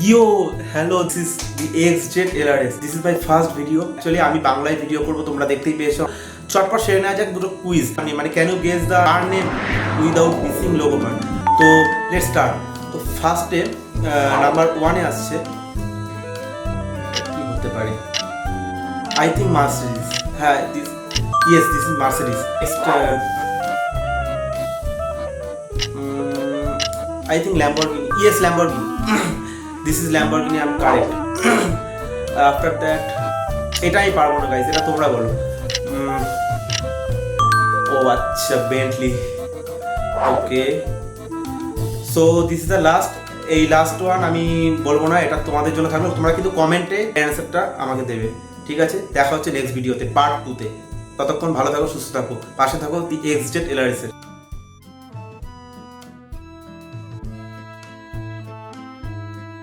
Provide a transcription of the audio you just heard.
Yo hello, this is the XZ LRS। This is my first video. Actually আমি বাংলায় video করবো, তোমরা দেখতেই পেয়েছো। চটপট সেরে নেওয়া যাক দুটো কুইজ। মানে can you guess the car name without missing logo card. তো লেটস স্টার্ট। তো ফার্স্টে নাম্বার 1-এ আসছে, কি হতে পারে? I think Mercedes. হ্যাঁ, this is Mercedes. Next I think Lamborghini. Yes, Lamborghini. This is Lamborghini. I'm correct. After that, এটা আমি পারবো না গাইস, এটা তোমরা বলো। ও আচ্ছা, Bentley. Okay, so this is the last. এই লাস্ট ওয়ান আমি বলবো না, এটা তোমাদের জন্য থাকলো। তোমরা কিন্তু কমেন্টে অ্যান্সারটা আমাকে দেবে, ঠিক আছে? দেখা হচ্ছে নেক্সট ভিডিওতে, পার্ট 2-তে। ততক্ষণ ভালো থাকো, সুস্থ থাকো, পাশে থাকো দি XZ LRS এর।